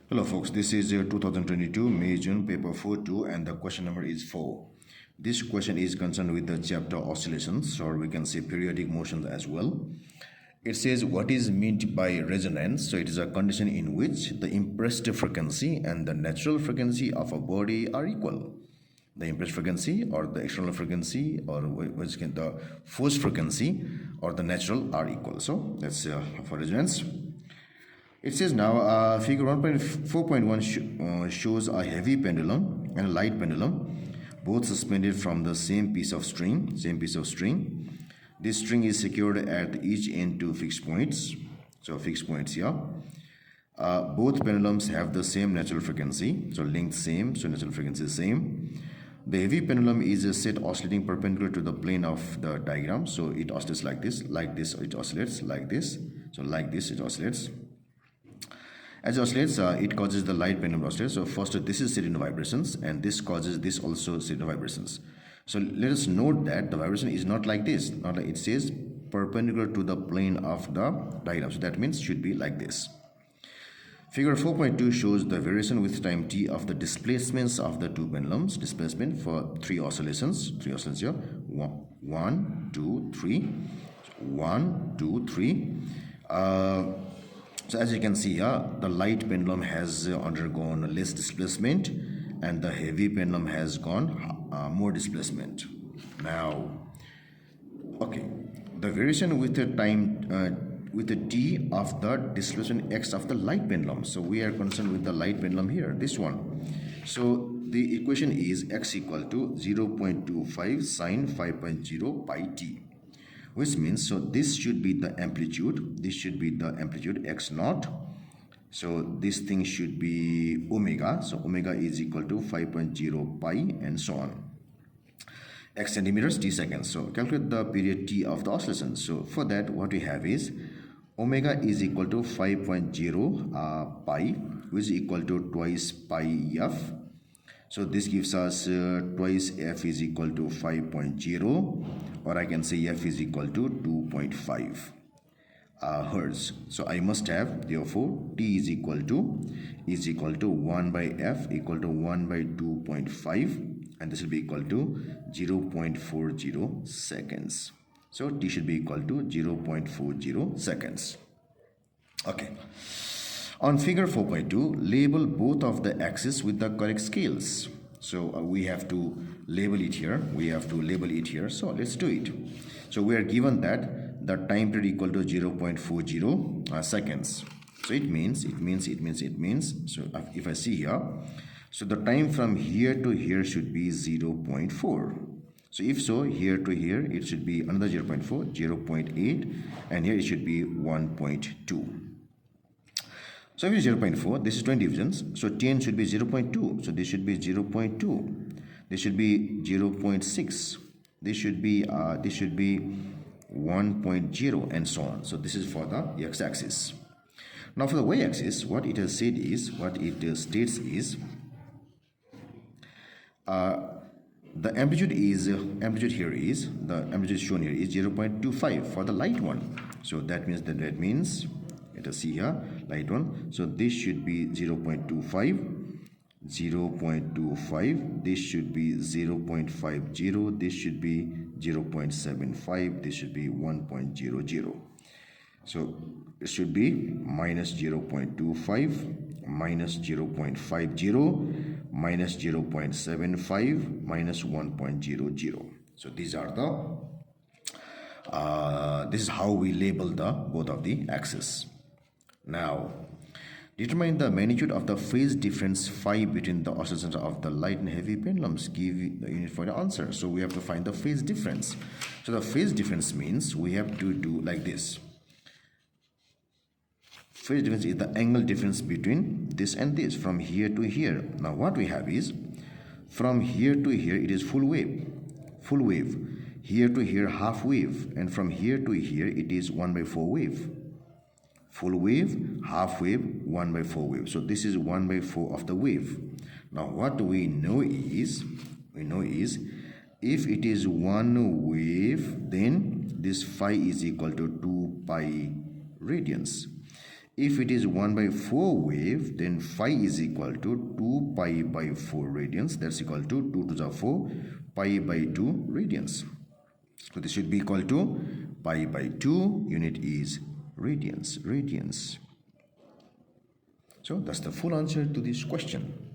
Hello folks, this is 2022 May-June paper 4-2 and the question number is 4. This question is concerned with the chapter oscillations, or we can say periodic motions as well. It says what is meant by resonance. So it is a condition in which the impressed frequency and the natural frequency of a body are equal. The impressed frequency or the external frequency or the forced frequency or the natural are equal. So that's for resonance. It says now figure 1.4.1 shows a heavy pendulum and a light pendulum, both suspended from the same piece of string. This string is secured at each end to fixed points. So fixed points here. Both pendulums have the same natural frequency. So length same. So natural frequency is same. The heavy pendulum is set oscillating perpendicular to the plane of the diagram. So it oscillates like this. Like this it oscillates. Like this. So like this it oscillates. As it oscillates, it causes the light pendulum to oscillate. So first this is set in vibrations and this causes this also set in vibrations. So let us note that the vibration is not like this. Not like it says perpendicular to the plane of the diagram. So that means should be like this. Figure 4.2 shows the variation with time t of the displacements of the two pendulums. Displacement for three oscillations. Three oscillations here. 1, 2, 3. 1, 2, 3. So as you can see here, the light pendulum has undergone less displacement and the heavy pendulum has gone more displacement. Now, okay, the variation with the time with the t of the displacement x of the light pendulum. So we are concerned with the light pendulum here, this one. So the equation is x equal to 0.25 sine 5.0 pi t. Which means, so this should be the amplitude, x naught. So this thing should be omega, so omega is equal to 5.0 pi and so on. X centimeters, t seconds. So calculate the period t of the oscillation. So for that what we have is omega is equal to 5.0 pi, which is equal to twice pi f. So this gives us twice f is equal to 5.0, or I can say f is equal to 2.5 hertz. So I must have, therefore t is equal to 1 by f equal to 1 by 2.5, and this will be equal to 0.40 seconds. So t should be equal to 0.40 seconds. Okay. On figure 4.2, label both of the axes with the correct scales. So we have to label it here. So let's do it. So we are given that the time period equal to 0.40 seconds. So it means. So if I see here, so the time from here to here should be 0.4. So if so, here to here, it should be another 0.4, 0.8, and here it should be 1.2. So if it is 0.4, this is 20 divisions. So 10 should be 0.2. So this should be 0.2. This should be 0.6. This should be 1.0 and so on. So this is for the x-axis. Now for the y-axis, what it has said is, states is, the amplitude shown here is 0.25 for the light one. So that means let us see here, light one. So this should be 0.25, this should be 0.50, this should be 0.75, this should be 1.00. So it should be minus 0.25, minus 0.50, minus 0.75, minus 1.00. So these are this is how we label the both of the axes. Now, determine the magnitude of the phase difference phi between the oscillations of the light and heavy pendulums. Give the unit for the answer. So we have to find the phase difference. So the phase difference means we have to do like this. Phase difference is the angle difference between this and this, from here to here. Now what we have is, from here to here it is full wave. Here to here half wave, and from here to here it is 1/4 wave. Full wave, half wave, 1/4 wave. So this is 1/4 of the wave. Now what we know is, if it is one wave, then this phi is equal to 2 pi radians. If it is 1 by 4 wave, then phi is equal to 2 pi by 4 radians. That's equal to 2 to the 4 pi by 2 radians. So this should be equal to pi by 2. Unit is radians. So that's the full answer to this question.